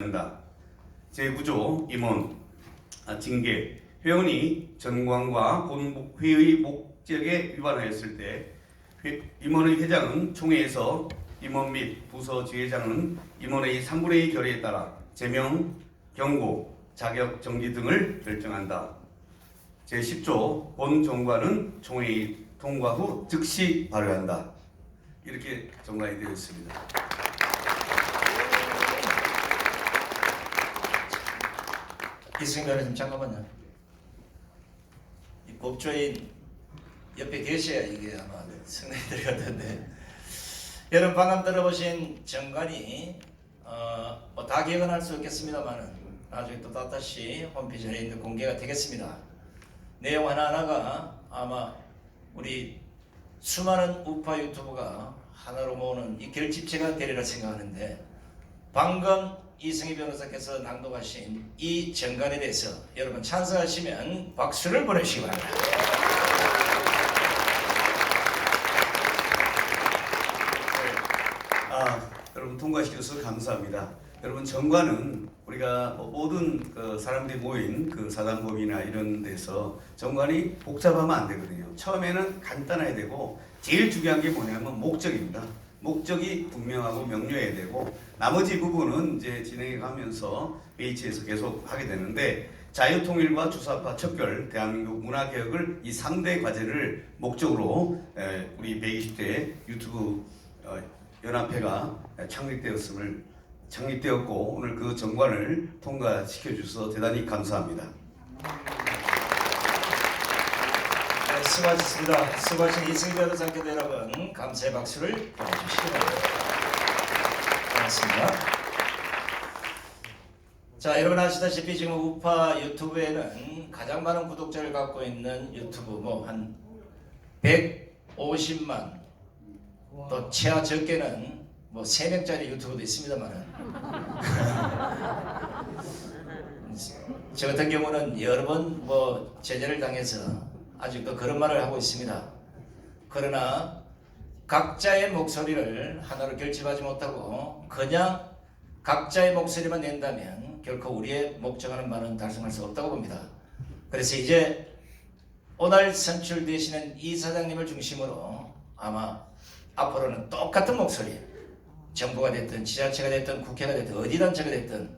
한다. 제9조 임원 징계 회원이 정관과 본회의 목적에 위반하였을 때 임원의 회장은 총회에서 임원 및 부서 지회장은 임원의 3분의 2 결의에 따라 제명, 경고, 자격 정지 등을 결정한다. 제10조 본정관은 총회의 통과 후 즉시 발효한다. 이렇게 정관이 되어 있습니다. 이승희 변호사님 잠깐만요. 이 법조인 옆에 계셔야 이게 아마 성능이 들어갔는데 여러분 방금 들어보신 정관이 다 기억은 할 수 없겠습니다만은 나중에 또 다시 홈페이지에 있는 공개가 되겠습니다. 내용 하나하나가 아마 우리 수많은 우파 유튜브가 하나로 모으는 이 결집체가 되리라 생각하는데 방금 이승희 변호사께서 낭독하신 이 정관에 대해서 여러분 찬성하시면 박수를 보내주시기 바랍니다. 여러분 통과시켜서 감사합니다. 여러분 정관은 우리가 모든 사람들이 모인 사단법이나 이런 데서 정관이 복잡하면 안 되거든요. 처음에는 간단해야 되고 제일 중요한 게 뭐냐면 목적입니다. 목적이 분명하고 명료해야 되고 나머지 부분은 이제 진행해가면서 H에서 계속 하게 되는데 자유통일과 주사파 척결, 대한민국 문화개혁을 이 3대 과제를 목적으로 우리 120대 유튜브 연합회가 창립되었고 오늘 그 정관을 통과시켜 주셔서 대단히 감사합니다. 네, 수고하셨습니다. 수고하신 이승희 변호사께도 여러분 감사의 박수를 보내주시기 바랍니다. 고맙습니다. 자, 여러분 아시다시피 지금 우파 유튜브에는 가장 많은 구독자를 갖고 있는 유튜브 한 150만 또 최하 적게는 3명짜리 유튜브도 있습니다만은 저 같은 경우는 여러 번 제재를 당해서 아직도 그런 말을 하고 있습니다. 그러나 각자의 목소리를 하나로 결집하지 못하고 그냥 각자의 목소리만 낸다면 결코 우리의 목적하는 바는 달성할 수 없다고 봅니다. 그래서 이제 오늘 선출되시는 이 사장님을 중심으로 아마 앞으로는 똑같은 목소리, 정부가 됐든 지자체가 됐든 국회가 됐든 어디 단체가 됐든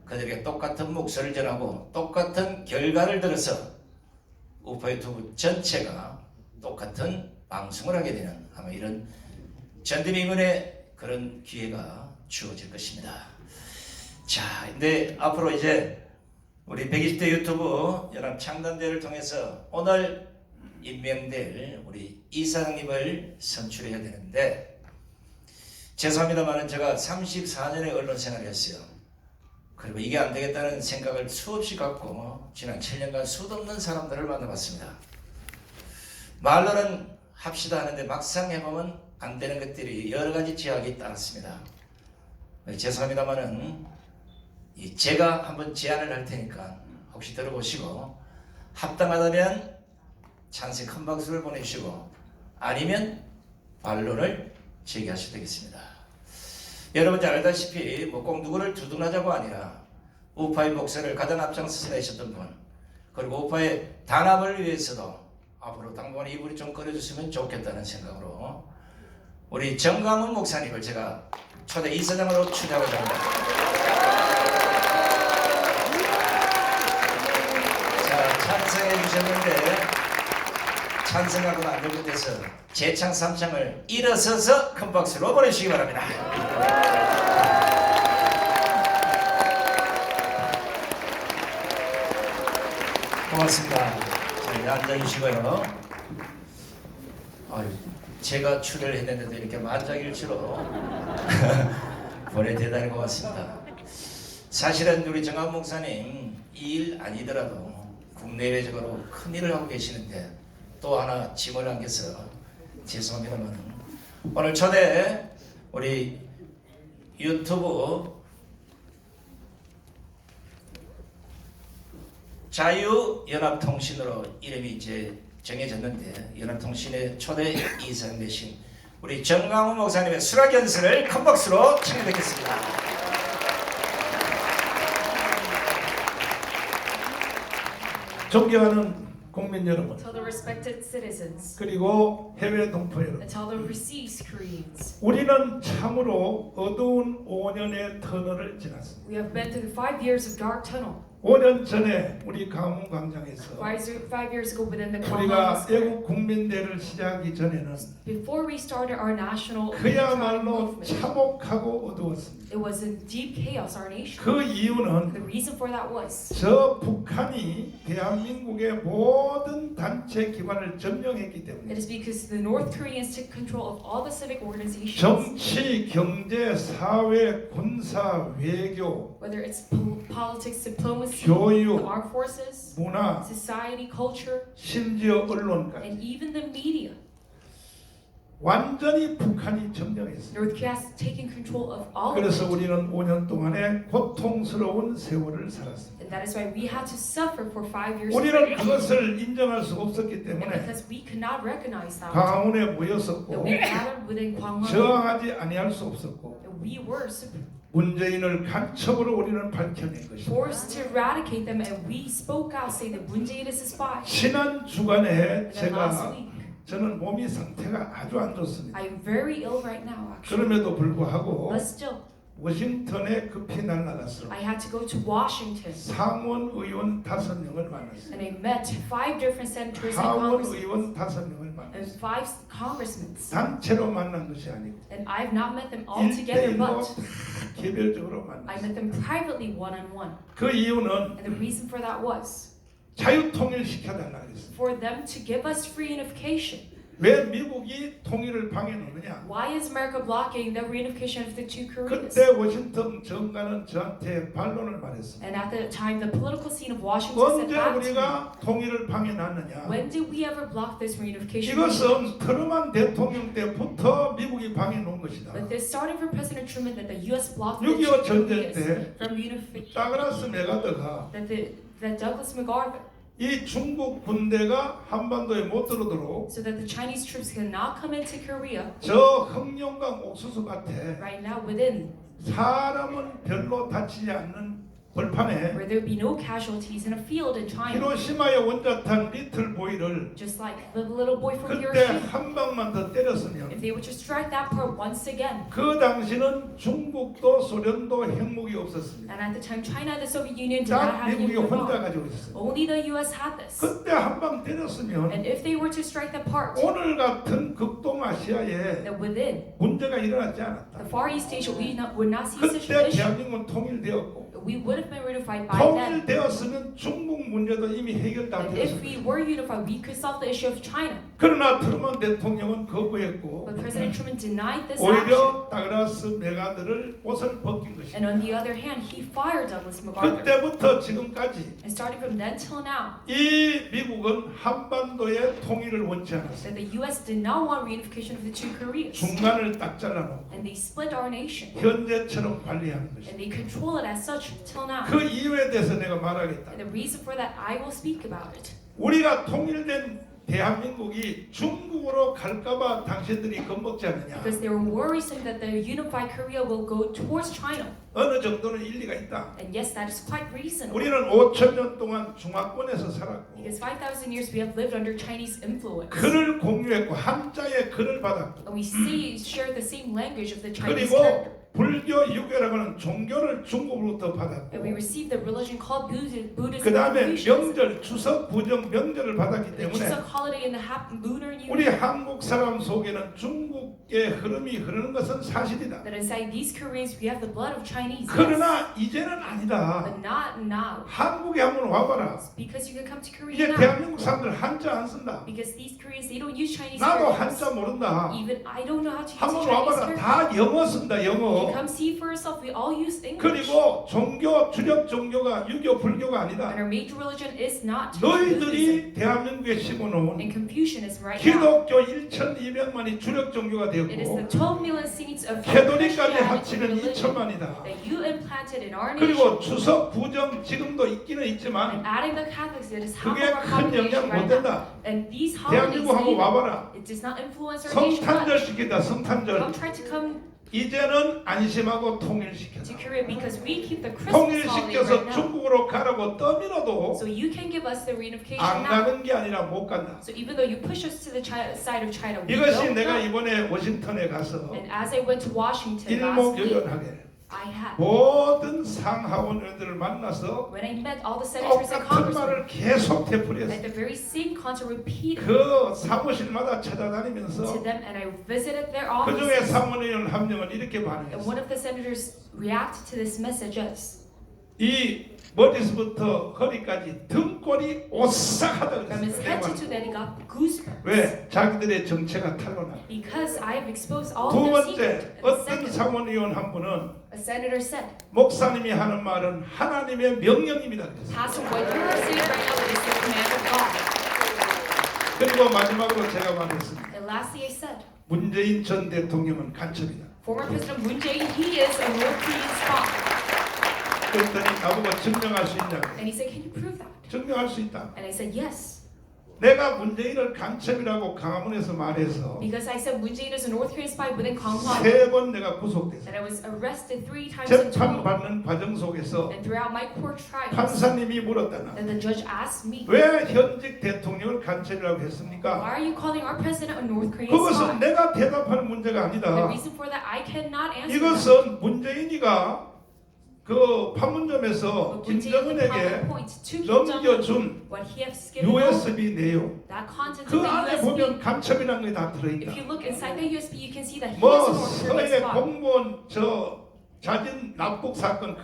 그들에게 똑같은 목소리를 전하고 똑같은 결과를 들어서 우파 유튜브 전체가 똑같은 방송을 하게 되는 아마 이런 전대미문의 그런 기회가 주어질 것입니다. 자, 근데 앞으로 이제 우리 120대 유튜브 연합 창단대회를 통해서 오늘 임명될 우리 이사장님을 선출해야 되는데 죄송합니다만 제가 34년의 언론 생활을 했어요. 그리고 이게 안 되겠다는 생각을 수없이 갖고 지난 7년간 수도 없는 사람들을 만나봤습니다. 말로는 합시다 하는데 막상 해보면 안 되는 것들이 여러 가지 제약이 따랐습니다. 죄송합니다만은 제가 한번 제안을 할 테니까 혹시 들어보시고 합당하다면 찬성 큰 박수를 보내주시고 아니면 반론을 제기하셔도 되겠습니다. 여러분 잘 알다시피 꼭 누구를 두둔하자고 아니라 우파의 목소리를 가장 앞장서서 내셨던 분 그리고 우파의 단합을 위해서도 앞으로 당분간 이분이 좀 끌어줬으면 좋겠다는 생각으로 우리 정강훈 목사님을 제가 초대 이사장으로 추대하고자 합니다. 자, 찬성해 주셨는데 찬성하고는 안 될 것에서 재창 3창을 일어서서 큰 박수로 보내주시기 바랍니다. 고맙습니다. 자, 이제 앉아주시고요. 제가 추대를 했는데도 이렇게 만장일치로 보내 대단히 고맙습니다. 사실은 우리 정한 목사님 이 일 아니더라도 국내외적으로 큰 일을 하고 계시는데 또 하나 짐을 안겨서 죄송합니다만 오늘 초대 우리 유튜브 자유연합통신으로 이름이 이제 정해졌는데 연합통신의 초대 이사장 되신 우리 정강훈 목사님의 수락연설을 큰 박수로 청해 뵙겠습니다. 존경하는 국민 여러분, Tell the respected citizens 그리고 해외 동포 여러분, and tell the overseas Koreans. 우리는 참으로 어두운 5년의 터널을 지났습니다. We have been through 5 years of dark tunnel. 5년 전에 우리 강원 광장에서 5 years ago within the 우리가 Kwangwon Square, 애국 국민대를 시작하기 전에는 before we started our national 그야말로 movement, 참혹하고 어두웠습니다. it was in deep chaos, our nation. 그 이유는 The reason for that was 저 북한이 대한민국의 모든 단체 기관을 점령했기 it 때문에 is because the North Koreans took control of all the civic organizations, 정치, 경제, 사회, 군사, 외교, whether it's politics, diplomacy, 교육, the armed forces, 문화, society, culture, 심지어 언론까지 and even the media. 완전히 북한이 점령했습니다. North Korea has taken control of all of 그래서 it. 우리는 5년 동안의 고통스러운 세월을 살았습니다. And that is why we had to suffer for 5 years. 우리는 그것을 인정할 수 없었기 And 때문에 because we could not recognize that, 광화문에 that 모였었고 we gathered within Gwangwon, 저항하지 아니할 수 없었고 that we were 문재인을 간첩으로 우리는 밝혀낸 것입니다. forced to eradicate them, and we spoke out saying that Moon Jae-in is a spy. 지난 주간에 And then last 제가 week, 저는 몸이 상태가 아주 안 좋습니다. I am very ill right now, actually. 그럼에도 불구하고 But still, 워싱턴에 급히 날아가서 I had to go to Washington, 상원 의원 5명을 만났어요. and I met 5 different senators and 하원 congressmen, 의원 5명을 and 만났어요. 5 congressmen. 단체로 만난 것이 아니고 And I've not met them all together, 1대1로 but 개별적으로 I 만났어요. met them privately, one-on-one. 그 이유는 And the reason for that was 자유통일시켜달라 그랬어요. for them to give us free unification. 왜 미국이 통일을 방해하느냐? Why is America blocking the reunification of the two Koreas? 그때 워싱턴 정가는 저한테 반론을 말했습니다. And at the time, the political scene of Washington said 언제 back to me, 우리가 통일을 방해놨느냐? when did we ever block this reunification? 이것은 트루먼 대통령 때부터 미국이 방해놓은 것이다. But this starting from President Truman that the U.S. blocked the 6.25 two 전쟁 Koreas 때 from reunification. 다그라스 메가더가 That Douglas MacArthur, 이 중국 군대가 한반도에 못 들어오도록 so that the Chinese troops cannot come into Korea 저 흑룡강 옥수수 밭에 right now within, 사람은 별로 다치지 않는 벌판에 where there be no casualties in a field in China, 히로시마의 원자탄 리틀 보이를 just like the little boy from 그때 Hiroshima. 한 방만 더 때렸으면 If they would just strike that part once again, 그 당시는 중국도 소련도 핵무기 없었습니다. and at the time China and the Soviet Union did not 딱 have 미국이 nuclear 혼자 bomb. 가지고 있었어요. Only the U.S. had this. 그때 한 방 때렸으면 And if they were to strike that part, 오늘 같은 극동아시아에 that within 문제가 일어나지 the 않았다. Far East Asia, we would not see such 그때 an issue. 대한민국은 통일되었고 We would have been reunified by then. 통일되었으면 중국 문제도 이미 해결 다 And if we 되었습니다. were unified, we could solve the issue of China. 그러나 트루먼 대통령은 거부했고 But President Truman denied this action. 오히려 다그라스 메가드를 옷을 벗긴 것이다. And on the other hand, he fired Douglas MacArthur. 그때부터 지금까지 And starting from then till now, 이 미국은 한반도의 통일을 원치 않았어요. that the U.S. did not want reunification of the two Koreas. 중간을 딱 잘라놓고 And they split our nation. 현재처럼 관리하는 것이다. And they control it as such till now. 그 이유에 대해서 내가 말하겠다. And the reason for that, I will speak about it. 우리가 통일된 대한민국이 중국으로 갈까봐 당신들이 겁먹지 않느냐? Because they were worrisome that the unified Korea will go towards China. 어느 정도는 일리가 있다. And yes, that is quite reasonable. 우리는 5천 년 동안 중화권에서 살았고 Because 5,000 years we have lived under Chinese influence. 글을 공유했고 한자의 글을 받았고 And we share the same language of the Chinese 그리고 character. 불교, 유교라고 하는 종교를 중국으로부터 And we 받았고 received the religion called Buddhism. 그 다음에 Confucianism. 명절, 추석, 부정, 명절을 받았기 The 때문에 Chuseok holiday and the lunar new 우리 year. 한국 사람 속에는 중국의 흐름이 흐르는 것은 사실이다. That inside these Koreans we have the blood of Chinese. Yes. 그러나 이제는 아니다. But not now. 한국에 한번 와봐라. Because you can come to Korea 이제 now. 대한민국 사람들 한자 안 쓴다. Because these Koreans, they don't use Chinese 나도 characters. 한자 모른다. Even I don't know how to use 한번 Chinese 와봐라. characters. 다 영어 쓴다. You 영어. come see for yourself. We all use English. 그리고 종교, 주력 종교가 유교, 불교가 And 아니다. our major religion is not Buddhism. 너희들이 대한민국에 심어놓은 And Confucianism right now. 기독교 1,200만이 주력 종교가 It is the 되었고 12 million saints of 캐톨릭까지 Christianity 합치면 religion 2천만이다. that you implanted in our nation. 그리고 추석, 부정 지금도 있기는 And 있지만 adding the Catholics, it is half 그게 of our 큰 population 영향 못 right now. 된다. And these holidays, 대한민국 한번 와봐라. it does not influence our nation 성탄절 much. 시킨다. 성탄절. Come try to come 이제는 안심하고 통일시켜서 to Korea because we keep the Christmas holiday 통일시켜서 right now. 중국으로 가라고 떠밀어도 So you can give us the reunification 안 now. 가는 게 아니라 못 간다. So even though you push us to the side of China, we 이것이 don't 내가 go. 이번에 워싱턴에 가서 And as I went to Washington last week, 일목요연하게 I had 모든 상하원 의원들을 만나서 when I met all the senators and 똑같은 congressmen, 말을 계속 되풀이했어. at the very same concert repeated 그 사무실마다 to 찾아다니면서 them, and I visited their 그 중에 offices. 상원의원 한 명은 이렇게 And 반응했어. one of the senators reacted to this message as 이 머리부터 허리까지 등골이 오싹하다 from his 그랬어. head to toe that he got goosebumps. 왜? 자기들의 정체가 탄로나. Because I have exposed all 두 of their 번째, secret. And the 어떤 second, 상원의원 한 분은 a senator said, 목사님이 하는 말은 하나님의 명령입니다. 그랬어요. Pastor, what you are saying right now is the command of God. 그리고 마지막으로 제가 말했습니다. And lastly, I said, 문재인 전 대통령은 간첩이다. former President Moon Jae-in, he is a North Korean spy. 그랬더니 나보고 증명할 수 있냐고. And he said, can you prove that? 증명할 수 있다. And I said, yes. 내가 문재인을 간첩이라고 강화문에서 말해서 Because I said Moon Jae-in is a North Korean spy within Gangwon. 3번 내가 구속됐어. That I was arrested 3 times in total. 재판받는 과정 속에서 And throughout my court trials, 판사님이 물었다나 then the judge asked me, 왜 현직 대통령을 간첩이라고 했습니까? why are you calling our president a North Korean 그것은 spy? 내가 대답하는 문제가 The 아니다. reason for that, I cannot answer that. 이것은 문재인이가 그 판문점에서 But Moon Jae-in, the 김정은에게 public point to Kim Jong-un, 넘겨준 what he has given over, USB 내용 that content 그 of the 안에 USB. 보면 간첩이라는 게 다 If 들어있다. you look inside the USB, you can see that he 뭐 is a North Korean 서해 spy. 공무원 저 자진 납북 사건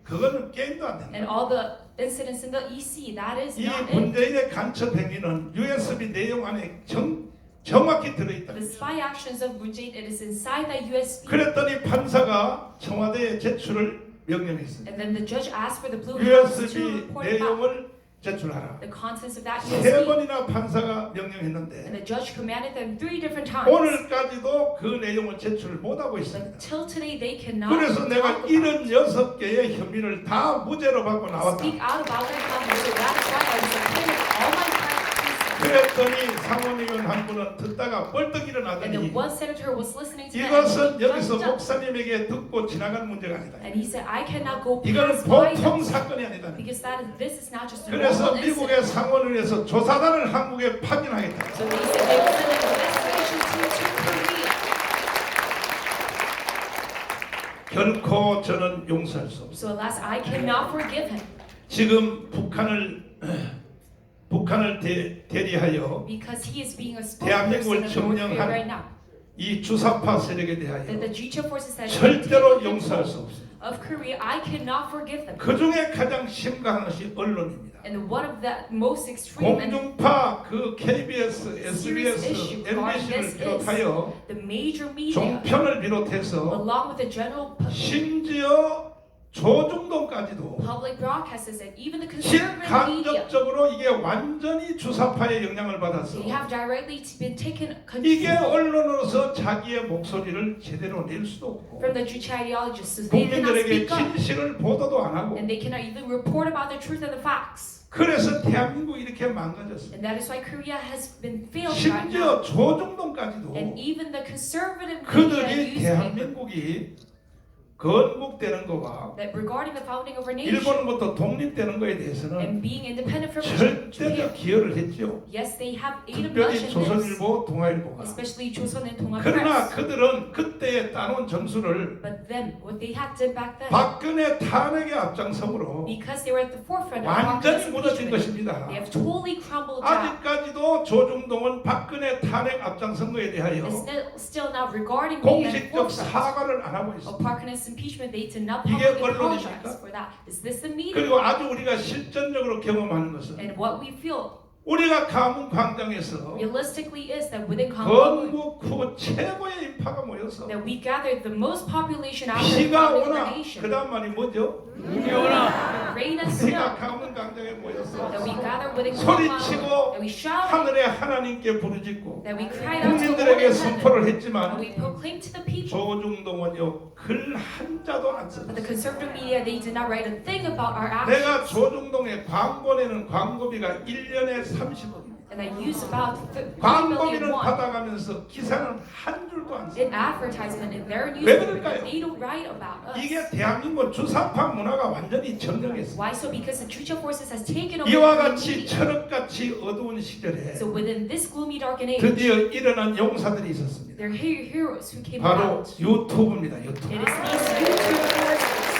그거는 게임도 안 And 된다. all the incidents in the EC, that is 이 not it. 문재인의 간첩 행위는 USB 내용 안에 정확히 들어있다. The spy actions of Moon Jae-in, it is inside that USB. 그랬더니 판사가 청와대에 제출을 명령했어요. And then the judge asked for the Blue House to USB report back 내용을 제출하라. the contents of that 3 USB. 번이나 판사가 And 명령했는데 the judge commanded them 3 different times. 오늘까지도 그 내용을 제출을 못하고 But 있습니다. till today, they cannot 그래서 내가 talk about it. 76개의 혐의를 다 무죄로 받고 나왔다. Speak out about their conduct. So that is why I was acquitted of all my crimes. 그랬더니 상원의원 한 분은 듣다가 벌떡 And 일어나더니 then one senator was listening to that. 이것은 And he 여기서 jumped up. 목사님에게 듣고 지나간 문제가 아니다. And he said, I cannot go 이거는 past by 보통 this. 사건이 아니다. Because this is not just a 그래서 normal 미국의 incident. 상원의원에서 조사단을 한국에 파견하겠다. So they said they will send an investigation team to Korea. 결코 저는 용서할 수 없습니다. So alas, I cannot forgive him. 지금 북한을 대리하여 Because he is being a 대한민국을 spokesperson of North Korea 점령한 right now. 이 주사파 세력에 That 대하여 the G2 forces that 절대로 take 용서할 수 control 없습니다. of Korea, I cannot forgive them. 그 중에 가장 심각한 것이 언론입니다. And one of the most extreme and 공중파 그 KBS, serious SBS, issue regarding MBC를 this is 비롯하여 the major media, 종편을 비롯해서 along with the general 심지어 조중동까지도 public broadcasters and even the conservative media, 직간접적으로 이게 완전히 주사파의 영향을 받아서 they have directly been taken 이게 control 언론으로서 자기의 목소리를 제대로 낼 수도 없고 from the Juche ideologists. So they cannot 국민들에게 speak up 진실을 보도도 안 하고 and they cannot even report about the truth and the facts. 그래서 대한민국이 이렇게 망가졌어요. And that is why Korea has been failed right 심지어 now. 조중동까지도 And even the conservative media 그들이 newspaper, 대한민국이 건국되는 거와 that regarding the founding of our nation 일본으로부터 독립되는 거에 대해서는 and being independent from 절대적 Japan, 기여를 했죠. yes, they have aided 특별히 much in this, 조선일보, 동아일보가. especially Joseon and Donghwa 그러나 Press. 그들은 그때에 따놓은 점수를 But then, what they had done back then, 박근혜 탄핵의 앞장섬으로 because they were at the forefront of 완전히 Park's 무너진 impeachment, 것입니다. they have totally crumbled down. 아직까지도 조중동은 박근혜 탄핵 앞장선 거에 대하여 And still now regarding being at the 공식적 forefront 사과를 안 하고 of 있습니다. Park and his impeachment, they did not 이게 publicly 언론입니까? apologize for that. Is this the media? 그리고 아주 우리가 실전적으로 경험하는 것은 And what we feel 우리가 가문 광장에서 realistically is that within Gangwon, 건국 후 최고의 인파가 모여서 that we gathered the most population after the 비가 founding of 오나 our nation. 그 다음 말이 뭐죠? Rain and 우리가 snow. 가문 광장에 모여서 That we gathered within Gangwon, 소리치고 that we shouted, 하늘의 하나님께 부르짖고 that we cried out to the Lord 국민들에게 in heaven, 선포를 and 했지만 we proclaimed to the people. 조중동은요 글 한자도 안 But the 썼어요. conservative media, they did not write a thing about our 내가 actions. 조중동에 광고 내는 광고비가 1년에 30억입니다. And I use about 3 광고비를 million won 받아가면서 기사는 한 줄도 안 써. in advertisement in their 왜 newspaper 그럴까요? that they don't write about us. 이게 대한민국 주사파 문화가 완전히 점령했어. Why so? Because the Chucha forces has taken over 이와 the 같이 media. 철없같이 어두운 시절에 So within this gloomy dark age, 드디어 일어난 용사들이 있었습니다. there are heroes who came 바로 out. 유튜브입니다. 유튜브. It is these YouTube forces.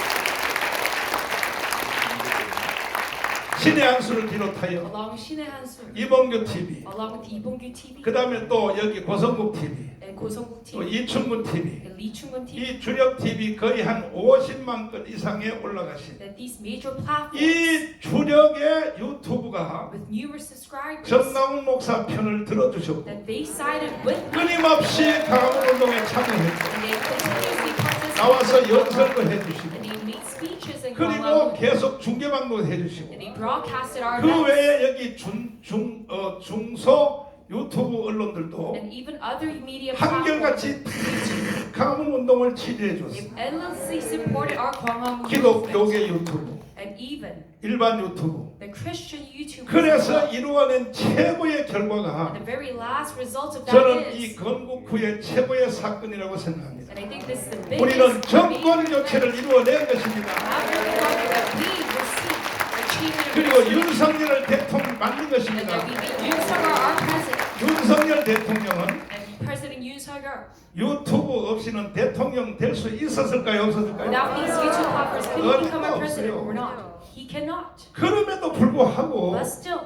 신의 한수를 비롯하여 Along with 신의 한수, 이봉규 TV, along with 이봉규 TV, 그 다음에 또 여기 고성국 TV, and 고성국 또 TV, 이충근 TV, and 리충근 TV, 이 주력 TV 거의 한 50만 건 이상에 올라가신 that these major platforms 이 주력의 유튜브가 with numerous subscribers 정강훈 목사 편을 들어주셨고 that they sided with me 끊임없이 강원 운동에 참여했고 and they continuously participated 나와서 연설도 and 해주시고 they made speeches and 그리고 계속 중계방송도 해주시고 and they broadcasted our 그 events 외에 여기 중소 유튜브 언론들도 and even other media 한결같이 platforms. 다 강원 운동을 지지해 줬어요. They've endlessly supported our Gwanghwamun movement 기독교계 유튜브, and even 일반 유튜브. the Christian YouTube. 그래서 이루어낸 최고의 결과가 The very last result of that 저는 이 is, 건국 후의 최고의 사건이라고 생각합니다. and I think this is the 우리는 biggest 정권 교체를 이루어낸 것입니다. after the government that we received achievement of 그리고 this, 윤석열을 대통령 만든 and that 것입니다. we made Yoon Suk-yeol our president, 윤석열 대통령은 and President Yoon Suk-yeol. 유튜브 없이는 대통령 될 수 있었을까요? 없었을까요? Without these YouTube platforms, could he become our president 없어요. or not? He cannot. 그럼에도 불구하고 But still,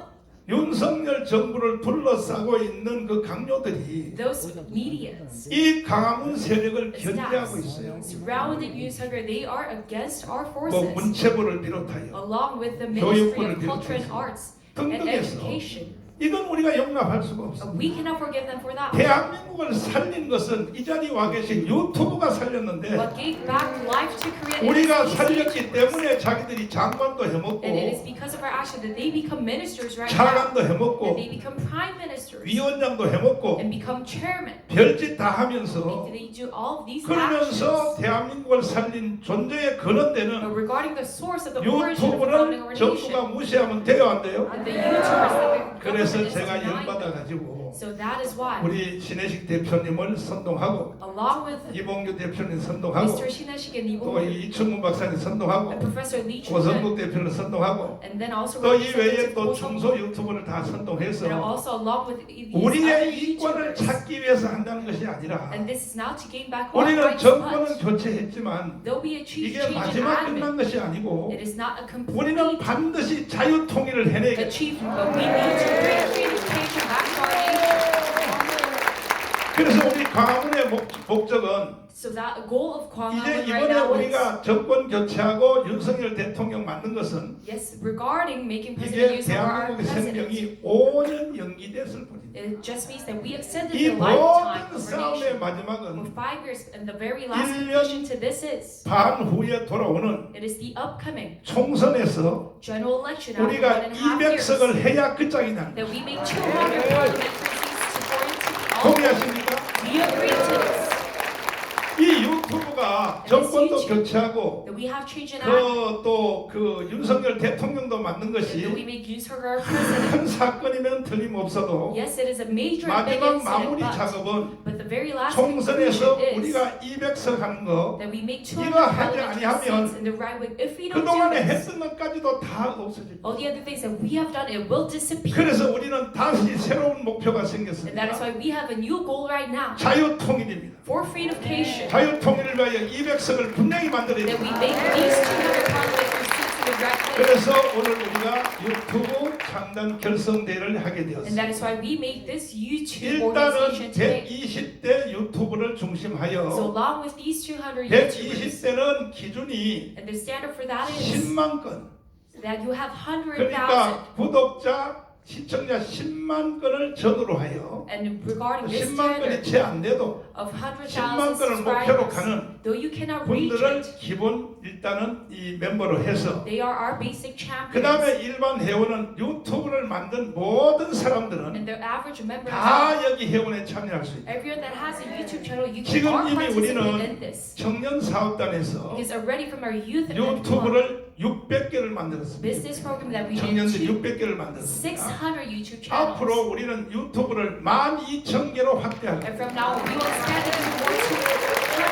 윤석열 정부를 둘러싸고 있는 그 강요들이 those medias 이 강화문 세력을 and 견제하고 staffs 있어요. surrounding Yoon Suk-yeol, they are against our 뭐 forces, 문체부를 비롯하여 along with the Ministry of 교육부를 Culture and 비롯해서 Arts and 등등해서 Education. 이건 우리가 용납할 수가 없습니다. We cannot forgive them for that. 대한민국을 살린 것은 이 자리에 와 계신 유튜브가 살렸는데 What gave back life to Korea 우리가 is these 살렸기 YouTubers. 때문에 자기들이 장관도 And it 해먹고 is because of our action that they become ministers right now. 차관도 And 해먹고 they become prime ministers 위원장도 해먹고 and become chairman. 별짓 다 하면서 And they do all of these 그러면서 actions. 대한민국을 살린 존재의 But 근원되는 regarding the source of the origin of the founding 유튜브를 of our 정부가 nation, 무시하면 돼요 안 돼요? and the YouTubers that the 그래서 government is 제가 denying. 열받아가지고 So that is why, 우리 신혜식 대표님을 선동하고 along with 이봉규 대표님 선동하고 Mr. Shinashik and Lee 또 Bong-woo 이충문 박사님 선동하고 and Professor Lee 고성국 Chun, 대표를 선동하고 and then also 또 이 외에 Representative 또 Ko 중소 Sung-woo, 유튜브를 다 and 선동해서 also along with these other 우리의 이권을 YouTubers. 찾기 위해서 한다는 것이 아니라 And this is now to gain back our 우리는 rights, 정권은 but 교체했지만 though we achieve 이게 change in 마지막 admin, 끝난 것이 아니고 it is not a 우리는 complete 반드시 자유통일을 해내겠다. achievement, but we need to bring unification back to our nation. 그래서 우리 강화문의 목적은 So that goal 이제 of Gwanghwamun right 이번에 now is, 우리가 정권 교체하고 윤석열 대통령 만든 것은 yes, regarding making 이게 President Yoon Suk-yeol our 대한민국의 president, 생명이 5년 연기됐을 뿐입니다. it just means that we extended 이 the lifetime 모든 of our 싸움의 nation 마지막은 for 5 years, and the very last 1년 conclusion to this is, 반 후에 돌아오는 it is the upcoming 총선에서 general election after 우리가 1.5 years, 200석을 해야 끝장이냐. that we make 200 parliamentary seats supporting all. 동의하십니까? We agree to this. 이 유튜브가 정권도 YouTube. 교체하고 That we have changed in admin. 그 윤석열 대통령도 만든 That we 것이 make Yoon Suk-yeol our president. 큰 사건이면 틀림없어도 Yes, it is a major and big 마지막 incident, 마무리 but 작업은 the very last 총선에서 conclusion is 우리가 200석 하는 거 that we make 200 이거 하지 parliamentary 아니하면 seats in the right way. If we don't do 그동안에 this, 했던 것까지도 다 없어질 all 거예요. the other things that we have done, it will disappear. 그래서 우리는 다시 새로운 목표가 And that 생겼습니다. is why we have a new goal right now 자유통일입니다. for freedomcation. 자유통일을 위하여 200석을 분명히 만들어야 That we 됩니다. make these 200 parliamentary seats in the right way. 그래서 오늘 우리가 유튜브 창단 결성대회를 하게 And 되었습니다. that is why we make this YouTube 일단은 organization today. 120대 유튜브를 So 중심하여 along with these 200 YouTubers, 120대는 기준이 and the standard for that is 10만 건. that you have 100,000. 그러니까 구독자, 시청자 10만 건을 전후로 하여 And regarding this 10만 건이 standard 채 안 돼도 of 10만 100,000 건을 목표로 subscribers, 가는 though you cannot reach 분들을 it, 기본 일단은 이 멤버로 해서 they are our basic 그 champions. 다음에 일반 회원은 유튜브를 만든 모든 사람들은 And the average member, 다 여기 회원에 참여할 수 있다. everyone that has a YouTube channel, you can 지금 all 이미 participate 우리는 in this. 청년 사업단에서 Because already from our youth and club, 유튜브를 600개를 만들었습니다. business program that we did 청년들 two, 600개를 만들었습니다. 600 YouTube channels. 앞으로 우리는 유튜브를 12,000개로 확대할 And 겁니다. from now on, we will expand it to more to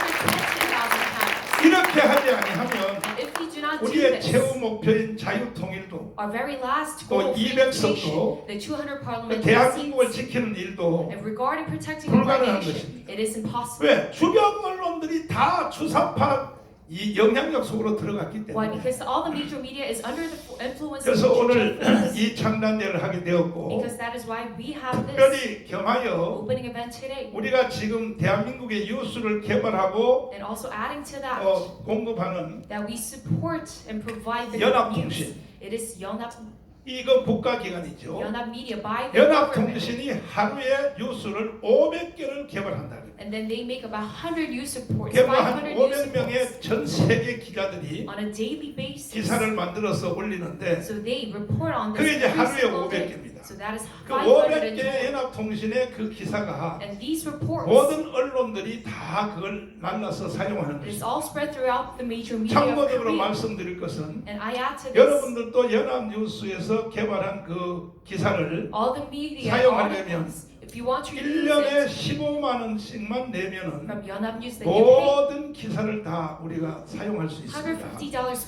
220,000 accounts. 이렇게 하지 아니하면 And if we do not do 우리의 this, 최후 목표인 자유통일도 our very last 또 goal of 200석도 unification, the 200 parliament 대한민국을 seats, 지키는 일도 and regarding protecting our 불가능한 nation, 것입니다. it is impossible. 왜? 주변 언론들이 다 주사파 이 영향력 속으로 들어갔기 Why? 때문에. Because all the major media is under the influence of 그래서 오늘 church 이 창단대를 하게 되었고 because that is why we have this 특별히 겸하여 opening event today. 우리가 지금 대한민국의 뉴스를 개발하고 And also adding to that, 공급하는 that we support and provide the 연합통신. news. It is Yeonap 이거 국가기관이죠. Media by the government. 연합통신이 하루에 뉴스를 500개를 개발한다. And then they make about 100 news reports, 개발 한 500 news reports 500명의 전 세계 기자들이 on a daily basis. 기사를 만들어서 올리는데 So they report on 그게 this 이제 every 하루에 single day. 500개입니다. So that is 그 500 500개 연합통신의 그 기사가 And these reports, 모든 언론들이 다 그걸 날라서 사용하는 it is 것입니다. all spread throughout the major media of 참고적으로 Korea. 말씀드릴 것은 And I add to this, 여러분들도 연합뉴스에서 개발한 그 기사를 all the media 사용하려면 articles, if you want to use 1년에 it 15만 원씩만 내면은 from Yeonap News, then you pay 모든 기사를 다 우리가 사용할 수 있습니다. $150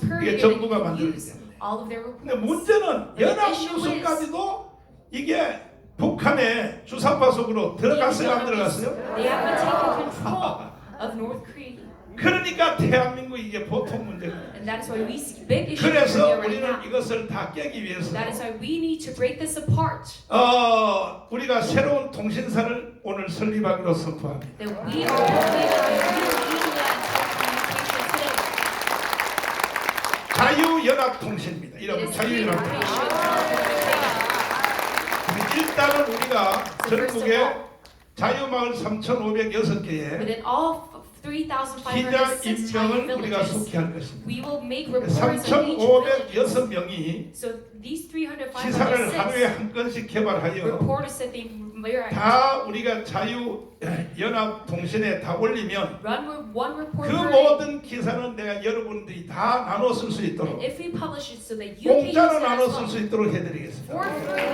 per 이게 year that 정부가 you can 만들기 use 때문에. all of their 근데 reports. 문제는 연합뉴스까지도 이게 북한의 주사파 속으로 들어갔어요, 안 들어갔어요? They have been taking control of North Korea. 그러니까 대한민국 이게 보통 문제가. And that is why we see big issues in 그래서 Korea right 우리는 now. 이것을 다 깨기 위해서 That is why we need to break this apart. 우리가 새로운 통신사를 오늘 설립하기로 선포합니다. That we are opening our new media and telecommunication today. 자유연합통신입니다. It 이러면 is 자유연합통신. communication. 일단은 우리가 So first of 전국에 all, 자유마을 3,506개의 within all 기자 3,506 임명을 우리가 villages, 속히 할 것입니다. we will make reports in each village. 3,506명이 So these 기사를 하루에 3,506 한 건씩 개발하여 reporters that they 다 우리가 자유연합통신에 다 올리면 run one report 그 per day. 모든 기사는 내가 여러분들이 다 나눠 쓸 수 있도록 If we publish it so that you can use 공짜로 it 나눠 as 쓸 수 well. 있도록 해드리겠습니다. For free.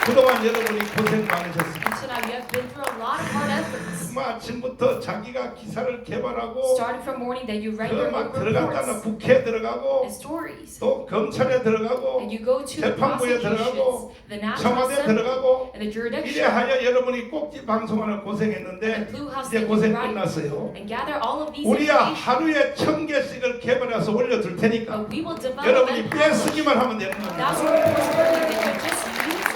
그동안 여러분이 고생 많으셨습니다. Until now, you have been through a lot of hard efforts. 정말 아침부터 자기가 기사를 개발하고 Starting from morning that you write your 그막 own 들어갔다가 reports 국회에 들어가고 and stories. 또 검찰에 들어가고 And you go to the 재판부에 prosecutions, 들어가고 the National 청와대에 Assembly, 들어가고 and the 이래 jurisdiction, 하여 여러분이 꼭지 방송하는 and 고생했는데 the Blue House 이제 that you 고생 write, 끝났어요. and gather all of these 우리가 information. 하루에 1,000개씩을 개발해서 올려둘 테니까 But we will develop 여러분이 and publish 빼쓰기만 하면 되는 겁니다. thousands of reports per day that you just use it.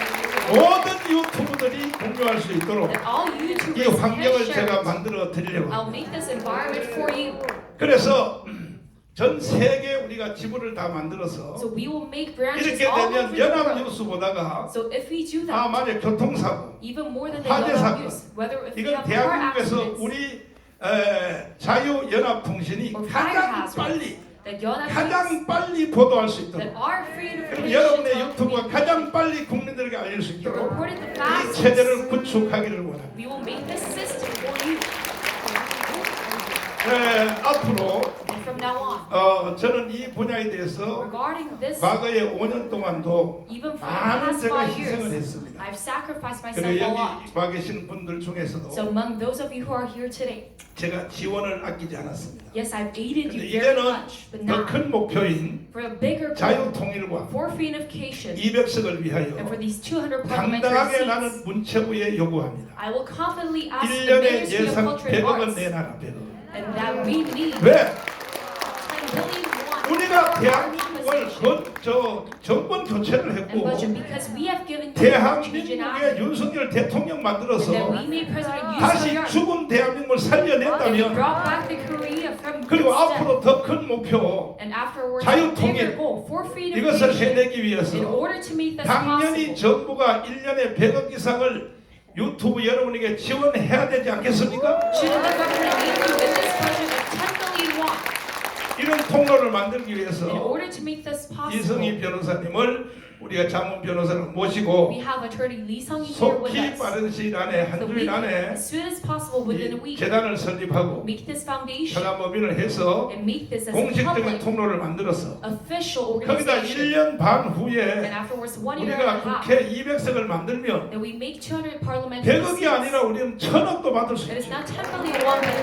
모든 유튜브들이 공유할 수 있도록 That all 이 YouTubers can 환경을 share 제가 it. 만들어 드리려고 I'll 합니다. make this environment for you. 그래서 전 세계 우리가 지부를 다 만들어서 So we will make branches 이렇게 all over 되면 the world. 연합뉴스 보다가 So if we do that, 만약 교통사고 even more than the 화재 Yonhap 사건, News, whether if we 이건 have car 대한민국에서 accidents 우리 자유연합통신이 or fire 가장 hazards, 빨리 that Yonhap News, 가장 빨리 보도할 수 that 있도록 our free 그리고 information 여러분의 유튜브가 telecommunications 가장 빨리 국민들에게 알릴 수 to 있도록 report it the 이 체제를 fastest, 구축하기를 원합니다. we will make this system for you. 앞으로 And from now on, 저는 이 분야에 대해서 regarding this, 과거에 5년 동안도 even for the 많은 past 제가 5 희생을 years, 했습니다. I've sacrificed myself 그리고 a 여기 lot. 와 계시는 분들 중에서도 So among those of you who are here today, 제가 지원을 아끼지 않았습니다. yes, I've aided 근데 you very 이제는 much, but 더 now, 큰 목표인 for a bigger goal, 자유통일과 for free unification, 200석을 위하여 and for these 200 당당하게 parliamentary 나는 seats, 문체부에 요구합니다. I will confidently ask the 1년에 Ministry of 예산 Culture and 100억은 Arts, 내놔라. 100억. and that we need 왜? 10 billion won 우리가 for 대한민국을 compensation 정권 교체를 and 했고 budget because we have given you change in 대한민국의 action, 윤석열 대통령 and 만들어서 that we made President Yoon 다시 Suk-yeol 죽은 대한민국을 and we 살려냈다면 brought back the Korea from 그리고 its death. 앞으로 더 큰 목표 And afterwards, 자유 a bigger 통일, goal for free 이것을 unification. 해내기 In 위해서 order to make this 당연히 possible, 정부가 1년에 100억 이상을 유튜브 여러분에게 지원해야 되지 않겠습니까? should the government aid you with this budget of 10 billion won? 이런 통로를 만들기 In 위해서 order to make this possible, 이성희 변호사님을 우리가 자문 변호사를 모시고 We have attorney Lee Sung here with 속히 us. 빠른 시일 안에 한 So we 주일 can, 안에 as soon as possible within a 이 week, 재단을 설립하고 make this foundation 사단법인을 해서 and make this as a 공식적인 public, 통로를 만들어서 official 거기다 organization. 1년 반 And 후에 afterwards, 1 year and a 우리가 half, 국회 200석을 만들면 that we make 200 parliamentary 100억이 seats. 아니라 우리는 1000억도 받을 수 It is 있죠. not 10 billion won, but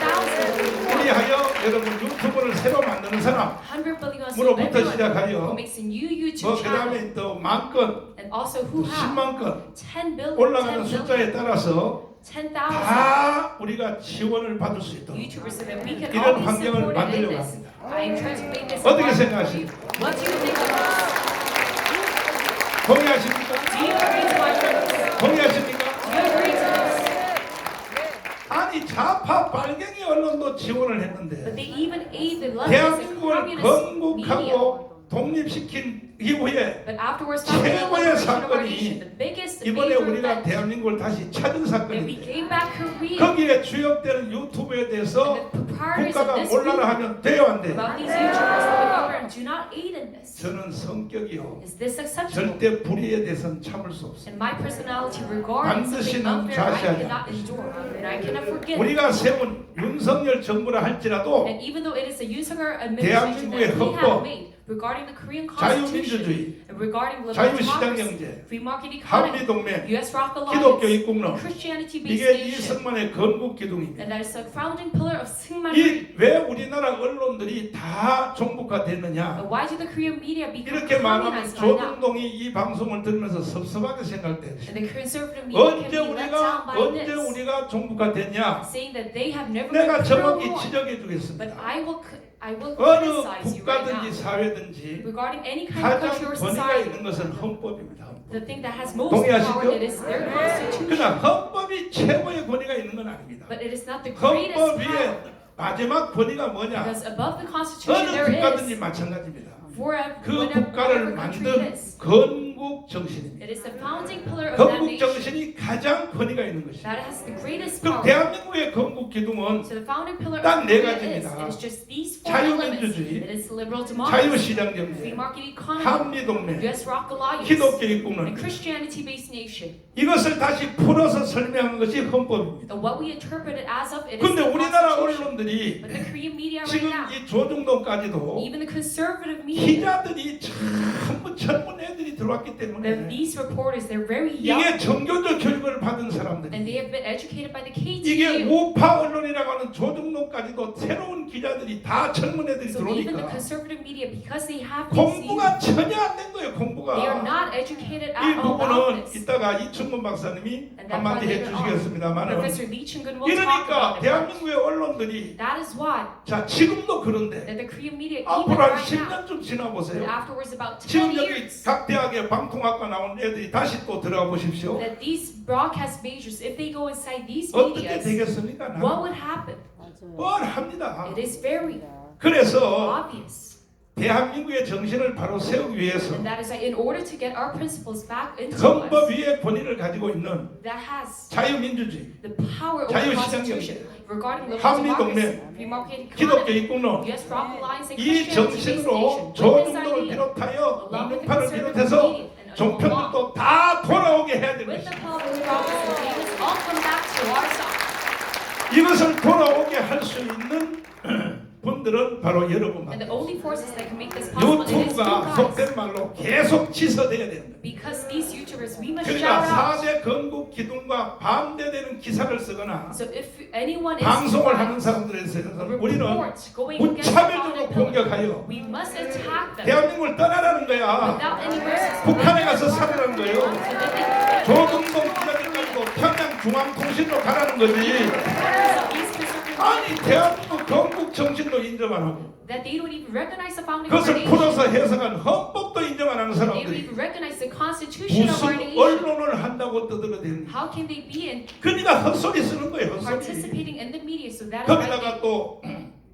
1,000. 우리하여 여러분 유튜브를 새로 만드는 사람 100 billion won. So 무로부터 everyone 시작하여 who makes a new 뭐 YouTube 그 channel, 다음에 또 만 건, and also who 또 have 10만 건 10 billion, 올라가는 10 숫자에 billion, 따라서 10,000 다 우리가 지원을 받을 수 있도록 YouTubers so that we can 이런 all be 환경을 supported in 만들려고 this. 합니다. I am trying to make this 어떻게 environment for 생각하십니까? you. What do you think of this? 동의하십니까? Do you agree to my purpose? 동의하십니까? Do you agree to this? 아니 좌파 빨갱이 언론도 지원을 But 했는데 they even aid the leftists and 대한민국을 communist media. 건국하고 독립시킨 이후에 But afterwards, following the 최고의 liberation of our 사건이 nation, the biggest 이번에 major 우리가 event 대한민국을 다시 찾은 that we 사건인데 gave back Korea. 거기에 주역되는 유튜브에 대해서 And the proprietors 국가가 of this 올라라 movement 하면 돼요 안 돼요? about these YouTubers that the government do not aid in this. 저는 성격이요 Is this acceptable? 절대 불의에 대해서는 참을 수 없어요. And my personality regarding something 반드시는 unfair, I 좌시하지 cannot endure and I cannot forget. 우리가 세운 윤석열 정부라 할지라도 And even though it is a Yoon administration 대한민국의 that we 헌법, have made regarding the Korean constitution, 자유민주주의, and regarding liberal 자유시장 democracy, 경제, free market economy, 한미동맹, U.S. Rock 기독교 Alliance, 입국론 and Christianity-based 이게 nation, 이승만의 건국 기둥입니다. and that is a founding pillar of Seungman. 이 왜 우리나라 언론들이 다 종북화됐느냐? But why do the Korean media become 이렇게 말하면 communist by now? 조중동이 이 방송을 들으면서 섭섭하게 생각돼요. And the conservative media can 언제 be let down by 언제 this, 우리가 종북화됐냐? saying that they have never 내가 been 정확히 pro-war. 지적해 But 주겠습니다. I will 어느 criticize you right 국가든지 now 사회든지 regarding any kind of 가장 culture or 권위가 society. 있는 것은 헌법입니다. The thing that has most 동의하시죠? power, it is their constitution. 그러나 헌법이 최고의 권위가 있는 건 아닙니다. But it is not the greatest 헌법 power. 위에 마지막 권위가 뭐냐? Because above the constitution 어느 there 국가든지 is 마찬가지입니다. forever, 그 whatever 국가를 country 만든 it is. 건국 정신입니다. It is the founding pillar of that 건국 nation 정신이 가장 권위가 있는 것입니다. that has the greatest 그럼 power. 대한민국의 건국 기둥은 So the founding pillar 딱 of 네 Korea 가지입니다. it is just these four elements. 자유민주주의, It is liberal democracy, 자유시장 free 경제, market economy, 한미동맹, U.S. Rock Alliance, 기독교 and 입국론 Christianity-based nation. 이것을 다시 풀어서 설명한 것이 헌법입니다. And what we interpret it as of, it is 근데 the 우리나라 constitution. 언론들이 But the Korean media right 지금 now, 이 조중동까지도 even the conservative media, 기자들이 전부 젊은 애들이 들어왔기 that 때문에 these reporters, they're very young, 이게 정교적 교육을 받은 and 사람들이 they have been educated by the 이게 KTU. 우파 언론이라고 하는 조중동까지도 새로운 기자들이 다 젊은 애들이 So even the 들어오니까 conservative media, because they have these 공부가 전혀 안 된 거예요. they are 공부가 not educated 이 at all about 부분은 this. 이따가 이충근 박사님이 And that's why 한마디 later on, 해주시겠습니다만은 Professor Lee Chung-gun will talk 이러니까 about it. 대한민국의 언론들이 That is why 자 지금도 그런데 that the Korean media, even 앞으로 한 right now, 10년쯤 지나 and 보세요. afterwards about 10 지금 여기 years, 각 대학의 방통학과 나온 애들이 다시 또 들어가 보십시오. that these broadcast majors, if they go inside these 어떻게 medias, 되겠습니까? what would happen? 뭘 합니다. It is very 그래서 obvious. 대한민국의 정신을 바로 세우기 위해서 And that is why in order to get our principles back into 헌법 us, 위에 권위를 가지고 있는 that has 자유민주주의, the power over the 자유시장 constitution regarding liberal 한미동맹, democracy, free market 기독교 economy, 입국론 U.S. Rock Alliance, and 이 Christianity-based 정신으로 nation. With this 조중동을 idea, 비롯하여 along with the 공룡파를 conservative 비롯해서 media and along 종편들도 다 돌아오게 해야 될 with the 것입니다. public prophets and famous all come back to our side. 이것을 돌아오게 할 수 있는 분들은 바로 여러분 And the only forces that can make this 아, possible it is you 유튜브가 guys. 속된 말로 계속 치서대야 됩니다. Because these YouTubers, we must shout 그러니까 out. 4대 건국 기둥과 반대되는 기사를 쓰거나 So if anyone is 방송을 하는 right, 사람들에 대해서 우리는 report going against the 무차별적으로 founding pillar, 공격하여 we must attack them 대한민국을 떠나라는 거야. without any mercy. 북한에 가서 살으라는 거예요. So that they can 조중동 기자들까지도 평양 중앙통신으로 가라는 거지. so these conservative 아니 대한민국 건국 정신도 인정 안 하고 that they don't even recognize the founding of our 그것을 nation. 풀어서 해석한 헌법도 인정 안 하는 They don't 사람들이 even recognize the constitution of our 무슨 nation. 언론을 한다고 떠들어대는 How can they be in 그러니까 헛소리 쓰는 거예요. 헛소리. participating in the media? So that is why 거기다가 또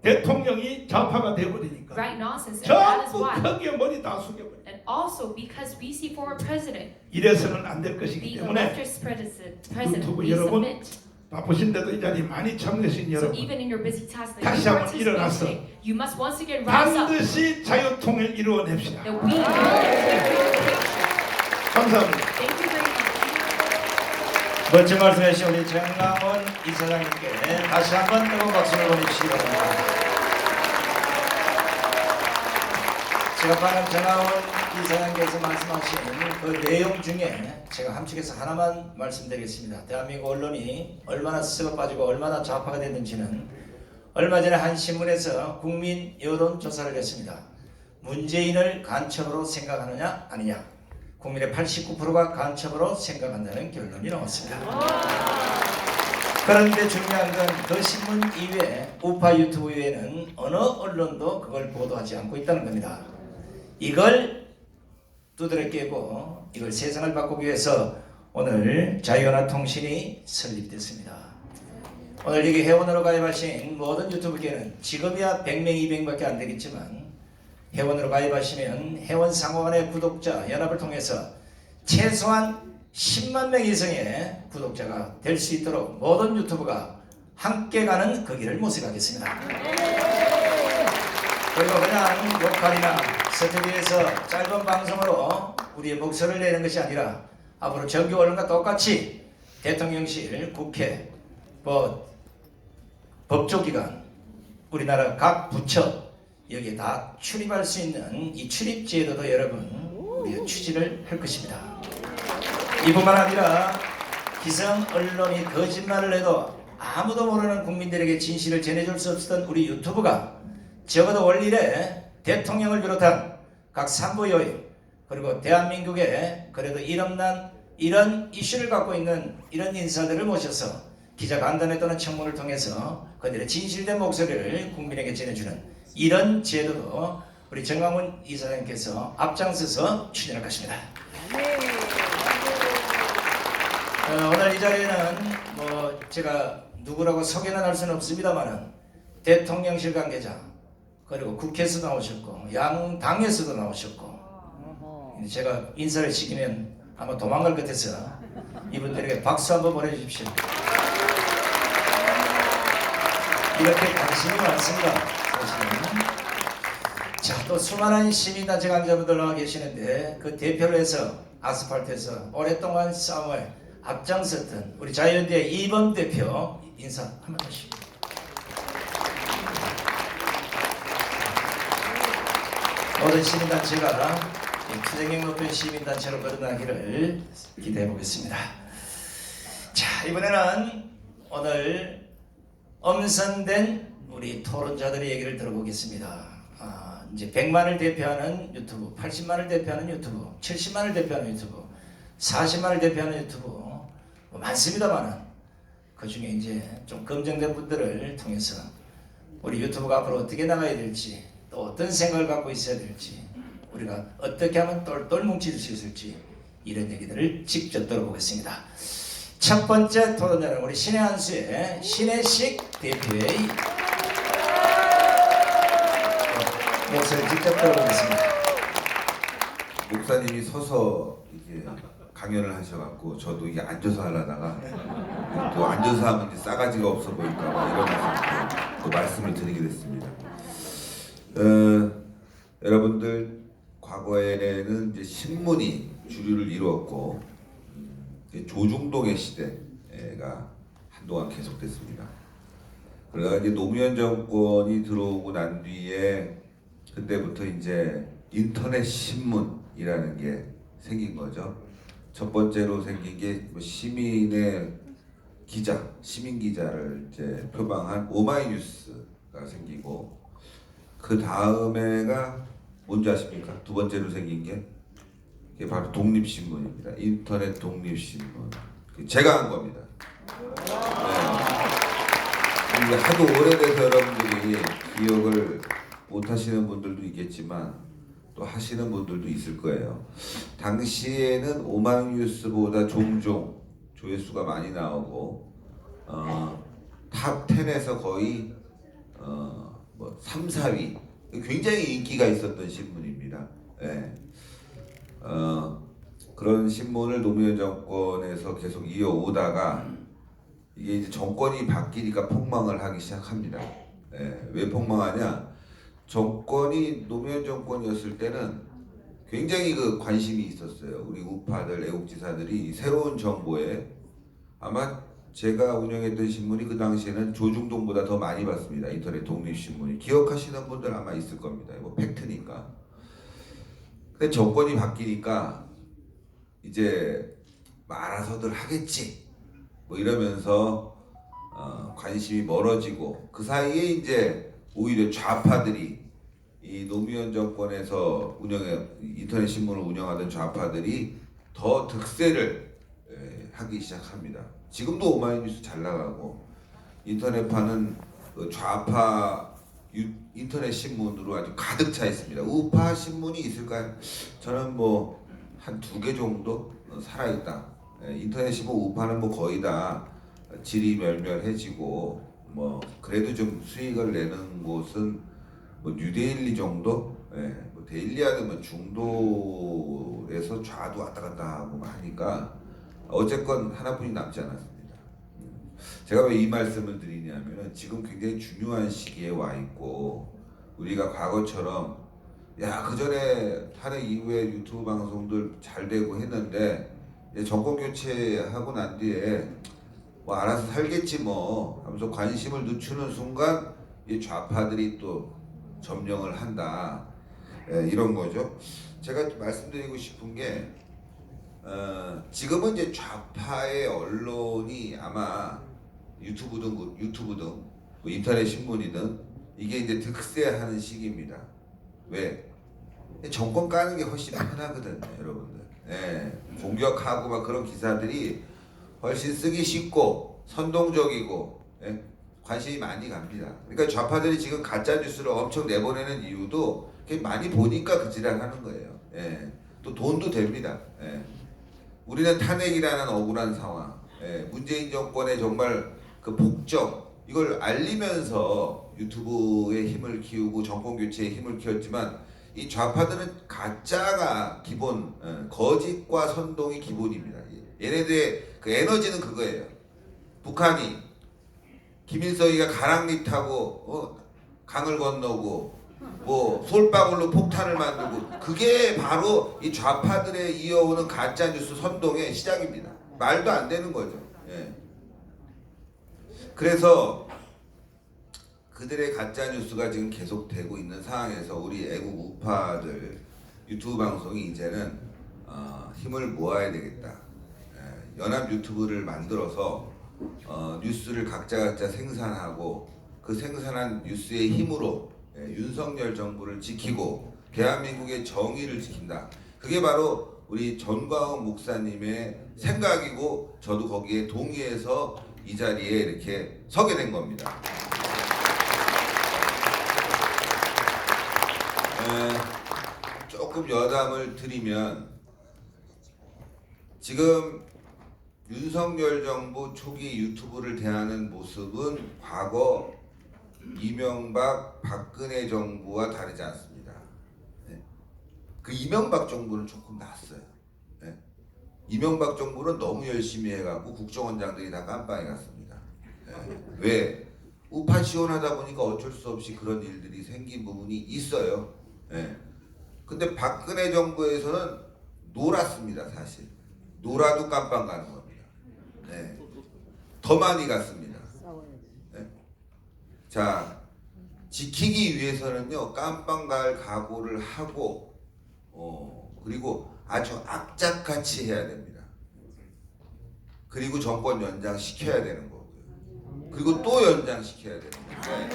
대통령이 좌파가 they 돼버리니까 write nonsense, and that is 전부 why. 거기에 머리 다 숙여버려. And also because we see former president 이래서는 안 될 것이기 being a 때문에 leftist president, 유튜브 we 여러분, submit. 바쁘신데도 이 자리에 많이 참여하신 So 여러분, even in your busy task that 다시 you 한번 participate 일어나서 today, you must once again rise up 반드시 자유통일 이루어냅시다. that we will. 감사합니다. Thank you very much. 멋진 말씀해 주신 우리 정강훈 이사장님께 다시 한번 뜨거운 박수를 보내주시기 바랍니다. 제가 방금 정강훈 이사장께서 말씀하신 그 내용 중에 제가 함축해서 하나만 말씀드리겠습니다. 대한민국 언론이 얼마나 썩어 빠지고 얼마나 좌파가 됐는지는 얼마 전에 한 신문에서 국민 여론조사를 했습니다. 문재인을 간첩으로 생각하느냐 아니냐, 국민의 89%가 간첩으로 생각한다는 결론이 나왔습니다. 그런데 중요한 건 그 신문 이외에 우파 유튜브 외에는 어느 언론도 그걸 보도하지 않고 있다는 겁니다. 이걸 두드려 깨고 이걸 세상을 바꾸기 위해서 오늘 자유연합통신이 설립됐습니다. 오늘 여기 회원으로 가입하신 모든 유튜브계는 지금이야 100명, 200명밖에 안 되겠지만 회원으로 가입하시면 회원 상호간의 구독자 연합을 통해서 최소한 10만 명 이상의 구독자가 될 수 있도록 모든 유튜브가 함께 가는 그 길을 모색하겠습니다. 그리고 그냥 로컬이나 스튜디오에서 짧은 방송으로 우리의 목소리를 내는 것이 아니라 앞으로 정규 언론과 똑같이 대통령실, 국회, 법조기관, 우리나라 각 부처 여기에 다 출입할 수 있는 이 출입 제도도 여러분 우리가 추진을 할 것입니다. 이뿐만 아니라 기성 언론이 거짓말을 해도 아무도 모르는 국민들에게 진실을 전해줄 수 없었던 우리 유튜브가 적어도 월일에 대통령을 비롯한 각 산부요인 그리고 대한민국에 그래도 이름난 이런 이슈를 갖고 있는 이런 인사들을 모셔서 기자간담회 또는 청문을 통해서 그들의 진실된 목소리를 국민에게 전해주는 이런 제도도 우리 정강훈 이사장님께서 앞장서서 추진할 것입니다. 오늘 이 자리에는 제가 누구라고 소개는 할 수는 없습니다만은 대통령실 관계자 그리고 국회에서 나오셨고 양당에서도 나오셨고 제가 인사를 시키면 아마 도망갈 것 같아서 이분들에게 박수 한번 보내주십시오. 이렇게 관심이 많습니다. 사실은. 자, 또 수많은 시민단체 강자분들 나와 계시는데 그 대표로 해서 아스팔트에서 오랫동안 싸움을 앞장섰던 우리 자유연대 이범 대표 인사 한번 하시죠. 모든 시민단체가 투쟁력 높은 시민단체로 거듭나기를 기대해 보겠습니다. 자, 이번에는 오늘 엄선된 우리 토론자들의 얘기를 들어보겠습니다. 이제 100만을 대표하는 유튜브, 80만을 대표하는 유튜브, 70만을 대표하는 유튜브, 40만을 대표하는 유튜브 많습니다만은 그 중에 이제 좀 검증된 분들을 통해서 우리 유튜브가 앞으로 어떻게 나가야 될지 또 어떤 생각을 갖고 있어야 될지 우리가 어떻게 하면 똘똘 뭉칠 수 있을지 이런 얘기들을 직접 들어보겠습니다. 첫 번째 토론자는 우리 신의 한수의 신혜식 대표의 목소리 직접 들어보겠습니다. 목사님이 서서 이게 강연을 하셔갖고 저도 이게 앉아서 하려다가 또 앉아서 하면 이제 싸가지가 없어 보일까봐 이러면서 또 말씀을 드리게 됐습니다. 여러분들 과거에는 이제 신문이 주류를 이루었고 조중동의 시대가 한동안 계속됐습니다. 그러다가 이제 노무현 정권이 들어오고 난 뒤에 그때부터 이제 인터넷 신문이라는 게 생긴 거죠. 첫 번째로 생긴 게 시민의 기자, 시민 기자를 이제 표방한 오마이뉴스가 생기고 그 다음에가 뭔지 아십니까? 두 번째로 생긴 게 이게 바로 독립신문입니다. 인터넷 독립신문. 제가 한 겁니다. 네. 이게 하도 오래돼서 여러분들이 기억을 못 하시는 분들도 있겠지만 또 하시는 분들도 있을 거예요. 당시에는 오마이뉴스보다 종종 조회수가 많이 나오고 탑 10에서 거의 3, 4위 굉장히 인기가 있었던 신문입니다. 네. 그런 신문을 노무현 정권에서 계속 이어오다가 이게 이제 정권이 바뀌니까 폭망을 하기 시작합니다. 왜 폭망하냐? 정권이 노무현 정권이었을 때는 굉장히 그 관심이 있었어요. 우리 우파들, 애국지사들이 새로운 정보에 아마 제가 운영했던 신문이 그 당시에는 조중동보다 더 많이 봤습니다. 인터넷 독립신문이. 기억하시는 분들 아마 있을 겁니다. 이거 팩트니까. 근데 정권이 바뀌니까 이제 알아서들 하겠지 뭐 이러면서 관심이 멀어지고 그 사이에 이제 오히려 좌파들이 이 노무현 정권에서 인터넷 신문을 운영하던 좌파들이 더 득세를 하기 시작합니다. 지금도 오마이뉴스 잘 나가고 인터넷파는 그 좌파 인터넷 신문으로 아주 가득 차 있습니다. 우파 신문이 있을까요? 저는 뭐 한 2개 정도 살아있다. 인터넷 신문 우파는 뭐 거의 다 질이 멸멸해지고 뭐 그래도 좀 수익을 내는 곳은 뭐 뉴데일리 정도, 뭐 데일리아는 뭐 중도에서 좌도 왔다 갔다 하고 하니까 어쨌건 하나뿐이 남지 않았습니다. 제가 왜 이 말씀을 드리냐면은 지금 굉장히 중요한 시기에 와 있고 우리가 과거처럼 야 그 전에 탄핵 이후에 유튜브 방송들 잘 되고 했는데 정권 교체하고 난 뒤에 뭐 알아서 살겠지 뭐 하면서 관심을 늦추는 순간 이 좌파들이 또 점령을 한다. 이런 거죠. 제가 말씀드리고 싶은 게 지금은 이제 좌파의 언론이 아마 유튜브든 뭐 인터넷 신문이든 이게 이제 득세하는 시기입니다. 왜? 정권 까는 게 훨씬 편하거든요, 여러분들. 공격하고 막 그런 기사들이 훨씬 쓰기 쉽고 선동적이고 관심이 많이 갑니다. 그러니까 좌파들이 지금 가짜 뉴스를 엄청 내보내는 이유도 많이 보니까 그 지랄 하는 거예요. 또 돈도 됩니다. 우리는 탄핵이라는 억울한 상황, 문재인 정권의 정말 그 폭정 이걸 알리면서 유튜브의 힘을 키우고 정권 교체의 힘을 키웠지만 이 좌파들은 가짜가 기본, 거짓과 선동이 기본입니다. 얘네들의 그 에너지는 그거예요. 북한이 김일성이가 가랑리 타고 강을 건너고 뭐 솔방울로 폭탄을 만들고 그게 바로 이 좌파들의 이어오는 가짜 뉴스 선동의 시작입니다. 말도 안 되는 거죠. 그래서 그들의 가짜 뉴스가 지금 계속되고 있는 상황에서 우리 애국 우파들 유튜브 방송이 이제는 힘을 모아야 되겠다. 연합 유튜브를 만들어서 뉴스를 각자 생산하고 그 생산한 뉴스의 힘으로 윤석열 정부를 지키고 대한민국의 정의를 지킨다. 그게 바로 우리 전광훈 목사님의 생각이고 저도 거기에 동의해서 이 자리에 이렇게 서게 된 겁니다. 조금 여담을 드리면 지금 윤석열 정부 초기 유튜브를 대하는 모습은 과거 이명박 박근혜 정부와 다르지 않습니다. 그 이명박 정부는 조금 낫어요. 이명박 정부는 너무 열심히 해갖고 국정원장들이 다 깜빵에 갔습니다. 왜? 우파 지원하다 보니까 어쩔 수 없이 그런 일들이 생긴 부분이 있어요. 근데 박근혜 정부에서는 놀았습니다. 사실 놀아도 깜빵 가는 겁니다. 더 많이 갔습니다. 자, 지키기 위해서는요 깜빵 갈 각오를 하고 그리고 아주 악착같이 해야 됩니다. 그리고 정권 연장 시켜야 되는 거고요. 그리고 또 연장 시켜야 되는 거예요.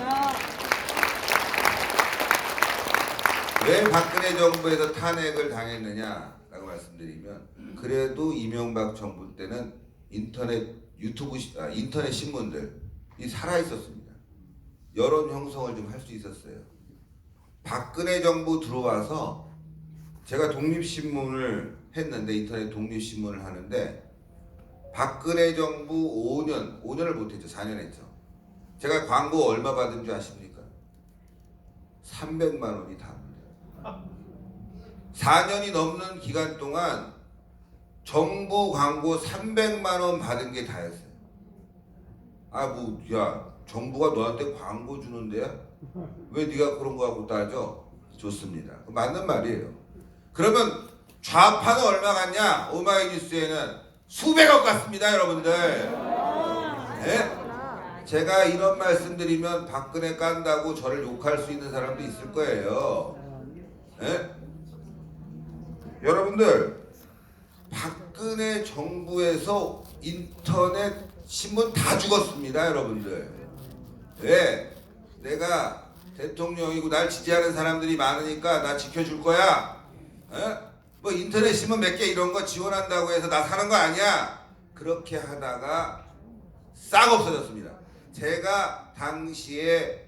왜 박근혜 정부에서 탄핵을 당했느냐라고 말씀드리면 그래도 이명박 정부 때는 인터넷 신문들이 살아 있었습니다. 여론 형성을 좀 할 수 있었어요. 박근혜 정부 들어와서 제가 독립신문을 했는데 인터넷 독립신문을 하는데 박근혜 정부 5년을 못했죠. 4년 했죠. 제가 광고 얼마 받은 줄 아십니까? 300만 원이 답니다. 4년이 넘는 기간 동안 정부 광고 300만 원 받은 게 다였어요. 야 정부가 너한테 광고 주는데 왜 네가 그런 거 갖고 따져? 좋습니다. 맞는 말이에요. 그러면 좌파는 얼마 갔냐? 오마이뉴스에는 수백억 갔습니다, 여러분들. 네? 제가 이런 말씀드리면 박근혜 깐다고 저를 욕할 수 있는 사람도 있을 거예요. 네? 여러분들, 박근혜 정부에서 인터넷 신문 다 죽었습니다, 여러분들. 왜? 내가 대통령이고 날 지지하는 사람들이 많으니까 나 지켜줄 거야. 뭐 인터넷 신문 몇 개 이런 거 지원한다고 해서 나 사는 거 아니야. 그렇게 하다가 싹 없어졌습니다. 제가 당시에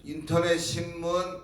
인터넷 신문